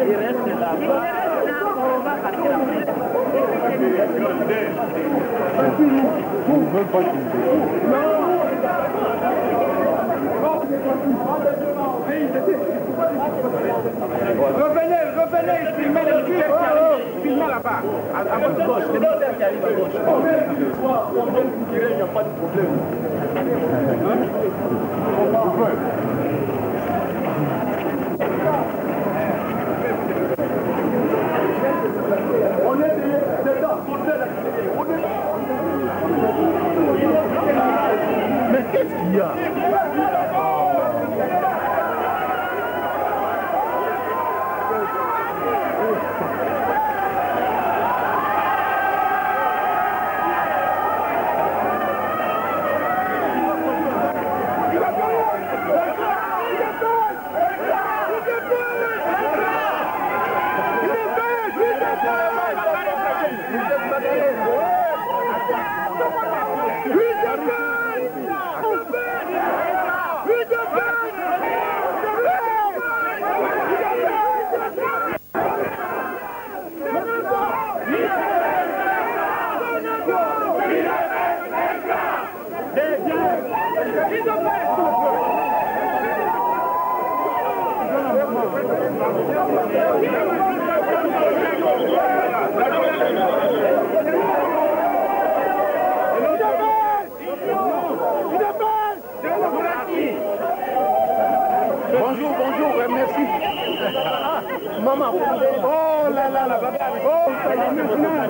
Il reste là-bas. On ne veut pas Revenez, filmez le cul, filmez là-bas, à votre gauche, le militaire qui arrive à gauche. On vient de tirer, il n'y a pas de problème. On est dedans, mais qu'est-ce qu'il y a? Bonjour, merci. Maman, oh là là là, oh ça y est, maintenant.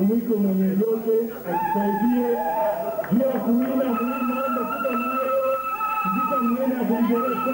Mwiko mwenye yote atusaidie juu ya kuwina muhimu mambo kuta nayo kuzika mwene ya kujiboresha.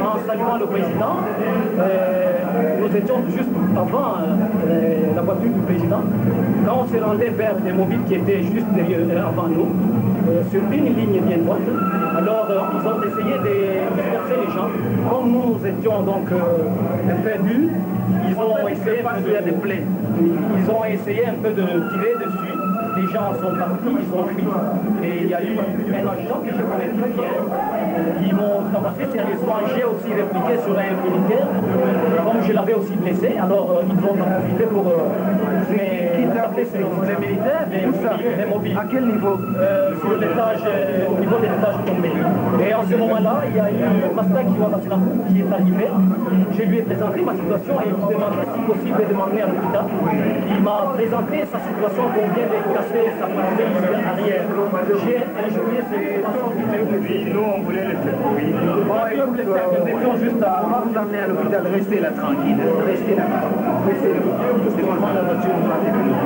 En saluant le président, nous étions juste avant la voiture du président. Quand on s'est rendu vers des mobiles qui étaient juste avant nous, sur une ligne bien droite, alors ils ont essayé de disperser les gens. Comme nous étions donc un peu nus, ils ont essayé de faire des plaies. Ils ont essayé un peu de tirer dessus. Les gens sont partis, ils ont fui. Et il y a eu un agent que je connais très bien. Ils m'ont tabassé sérieusement. J'ai aussi répliqué sur un militaire. Comme je l'avais aussi blessé, alors ils ont profité pour taper sur les militaires, les mobiles. À quel niveau? Sur l'étage, au niveau de l'étage tombé. Et en ce moment-là, il y a eu Mastak qui est arrivé. Je lui ai présenté ma situation et il me demandait si possible de m'emmener à l'hôpital. Il m'a présenté sa situation qu'on vient de casser sa partie arrière. J'ai injurié cette façon qui fait plaisir. Nous, on voulait le faire courir. Nous étions juste à vous emmener à l'hôpital, restez là tranquille. Restez là. Restez là. C'est vraiment la voiture pour aller à l'hôpital.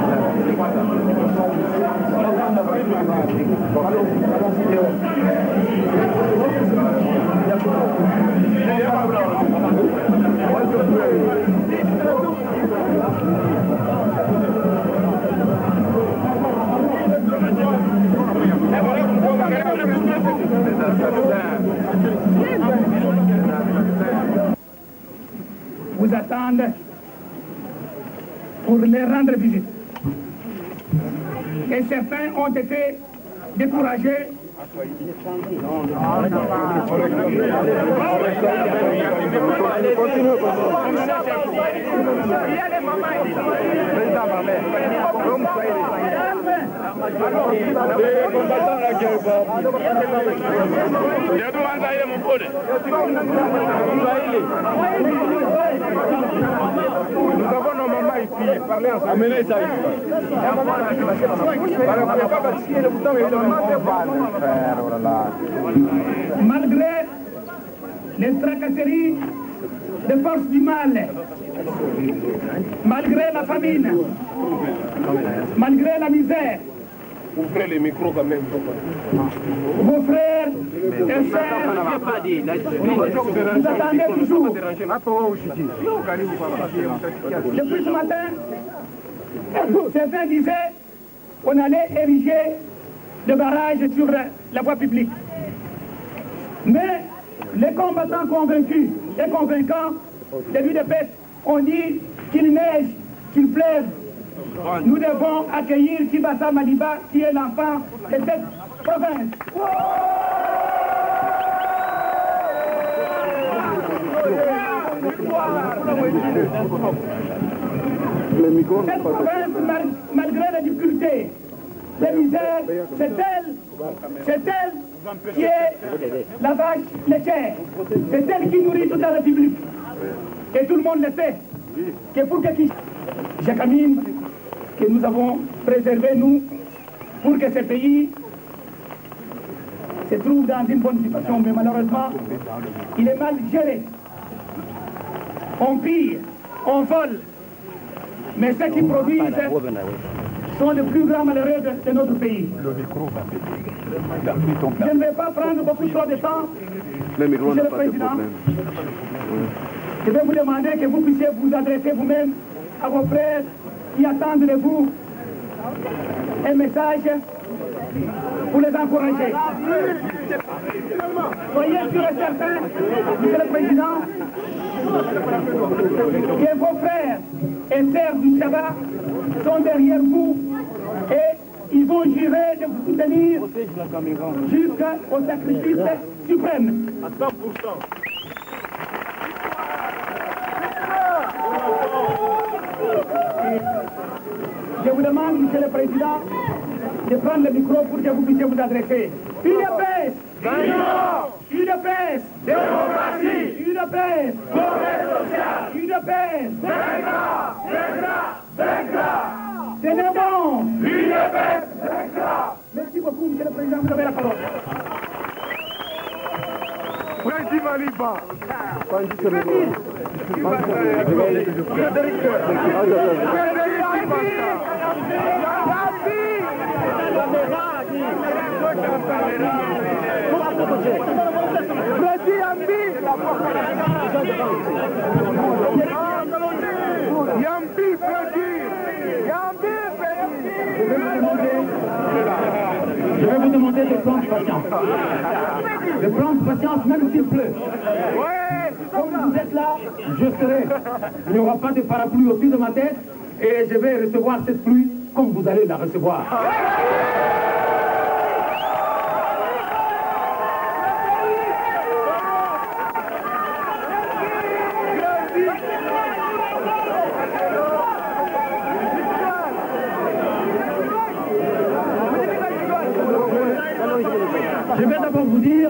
vous attendent pour les rendre visite. Et certains ont été découragés. Nous avons nos mamans ici, parlez ensemble. Amenez ça ici. Malgré les tracasseries des forces du mal, malgré la famine, malgré la misère, ouvrez les micros quand même. vos frères et sœurs, vous attendez toujours. Depuis ce matin, certains disaient qu'on allait ériger le barrage sur la voie publique. Mais les combattants convaincus et convaincants de l'UDPS ont dit qu'il neige, qu'il pleuve. Nous devons accueillir Kibasa Maliba, qui est l'enfant de cette province. Cette province, malgré les difficultés, les misères, c'est elle qui est la vache laitière. C'est elle qui nourrit toute la République. Et tout le monde le sait. Que pour que Jacamine, que nous avons préservé, nous, pour que ce pays se trouve dans une bonne situation. Mais malheureusement, il est mal géré. On pille, on vole. Mais ceux qui produisent sont les plus grands malheureux de notre pays. Je ne vais pas prendre beaucoup trop de temps, Monsieur le Président. Je vais vous demander que vous puissiez vous adresser vous-même à vos frères qui attendent de vous un message pour les encourager. Soyez sûrs et certains, Monsieur le Président, que vos frères et sœurs du Shabbat sont derrière vous et ils vont jurer de vous soutenir jusqu'au sacrifice suprême. À 100%. Je vous demande, Monsieur le Président, de prendre le micro pour que vous puissiez vous adresser. UDPS! UDPS! Démocratie! UDPS! Progrès social! UDPS! Vaincra! Ténébrons! UDPS! Vaincra! Merci beaucoup, Monsieur le Président, vous avez la parole. Président Maliba! Je vais vous demander de prendre patience. De prendre patience même s'il pleut. Comme vous êtes là, je serai. Il n'y aura pas de parapluie au-dessus de ma tête et je vais recevoir cette pluie comme vous allez la recevoir. Je vais d'abord vous dire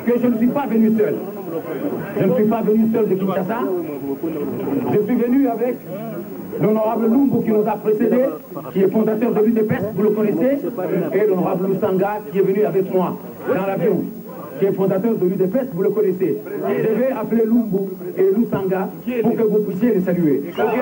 que je ne suis pas venu seul. Je ne suis pas venu seul de Kinshasa. Je suis venu avec l'honorable Lumbu qui nous a précédés, qui est fondateur de l'UDPS, vous le connaissez, et l'honorable Lusanga qui est venu avec moi dans l'avion, qui est fondateur de l'UDPS, vous le connaissez. Je vais appeler Lumbu et Lusanga pour que vous puissiez les saluer. Okay?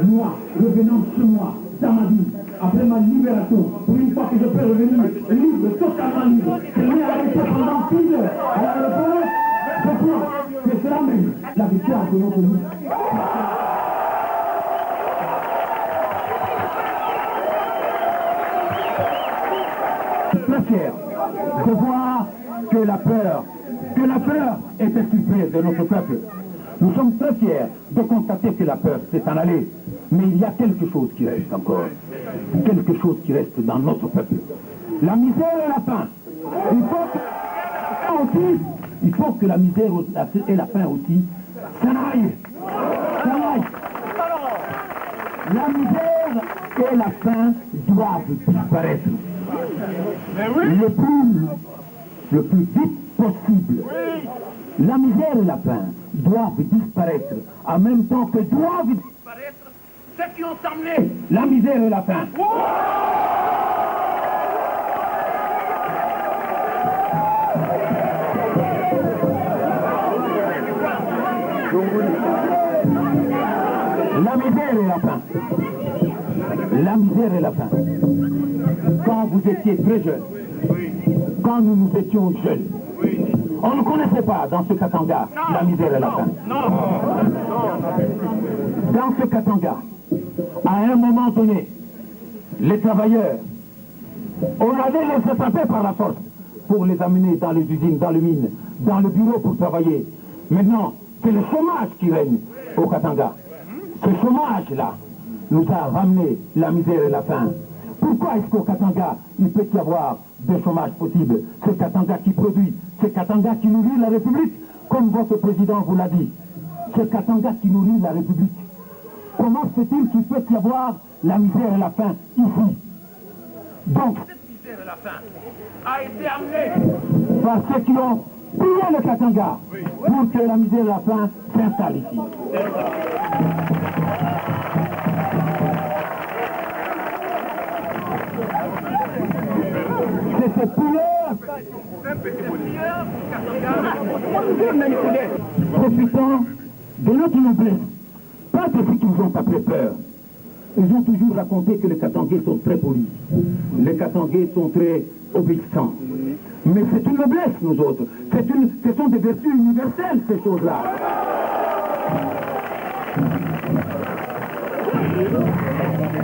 Moi, revenant chez moi, dans ma vie, après ma libération, de notre lutte. Très fier de voir que la peur est extirpée de notre peuple. Nous sommes très fiers de constater que la peur s'est en allée. Mais il y a quelque chose qui reste encore. Quelque chose qui reste dans notre peuple. La misère et la faim. Il faut que la misère et la faim aussi s'en aillent. La misère et la faim doivent disparaître. Le plus vite possible. La misère et la faim doivent disparaître en même temps que doivent disparaître ceux qui ont emmené la misère et la faim. La misère et la faim. La misère et la faim. Quand vous étiez très jeune, quand nous étions jeunes, on ne connaissait pas dans ce Katanga la misère et la faim. Dans ce Katanga, à un moment donné, les travailleurs, on allait les attraper par la force pour les amener dans les usines, dans les mines, dans le bureau pour travailler. Maintenant, c'est le chômage qui règne au Katanga. Ce chômage-là nous a ramené la misère et la faim. Pourquoi est-ce qu'au Katanga, il peut y avoir des chômages possibles? C'est Katanga qui produit, c'est Katanga qui nourrit la République, comme votre président vous l'a dit. C'est Katanga qui nourrit la République. Comment se fait-il qu'il peut y avoir la misère et la faim ici? Donc, cette misère et la faim a été amenée par ceux qui ont pillé le Katanga pour que la misère et la faim s'installent ici. C'est ces profitant de notre noblesse, pas de ceux qui nous ont appelé peur. Ils ont toujours raconté que les Katangais sont très polis. Les Katangais sont très obéissants. Mais c'est une noblesse, nous autres. Ce sont des vertus universelles, ces choses-là.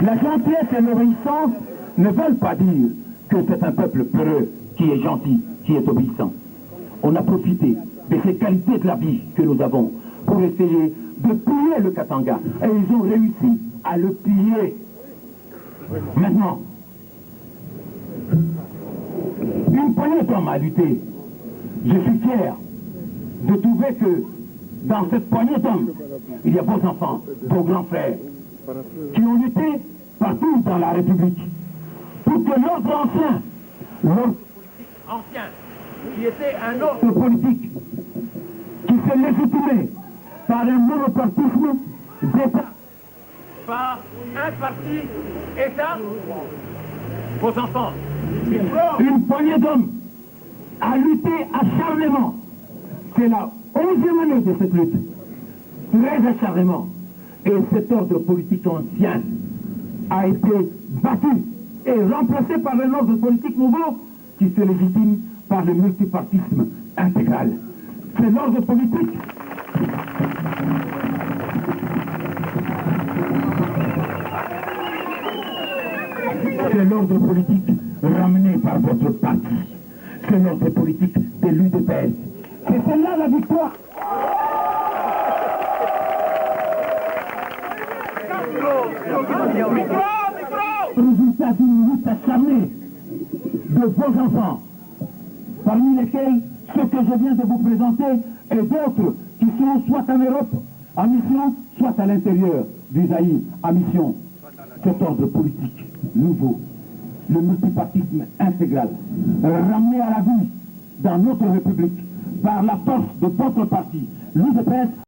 La gentillesse et l'obéissance ne veulent pas dire que c'est un peuple peureux, qui est gentil, qui est obéissant. On a profité de ces qualités de la vie que nous avons pour essayer de piller le Katanga. Et ils ont réussi à le piller. Maintenant, une poignée d'hommes a lutté. Je suis fier de trouver que dans cette poignée d'hommes, il y a vos enfants, vos grands frères, qui ont lutté partout dans la République pour que l'ordre ancien, qui était un ordre politique, qui s'est légitimé par un monopartisme d'État, par un parti État, vos enfants, une poignée d'hommes a lutté acharnement. C'est la 11e année de cette lutte, très acharnement. Et cet ordre politique ancien a été battu et remplacé par un ordre politique nouveau qui se légitime par le multipartisme intégral. C'est l'ordre politique ramené par votre parti. C'est l'ordre politique de l'UDPS. C'est celle-là la victoire. Résultat d'une lutte acharnée de vos enfants, parmi lesquels ceux que je viens de vous présenter et d'autres qui sont soit en Europe en mission, soit à l'intérieur du Zaïre en mission. Cet ordre politique nouveau, le multipartisme intégral, ramené à la vie dans notre République par la force de votre parti, l'UDPS.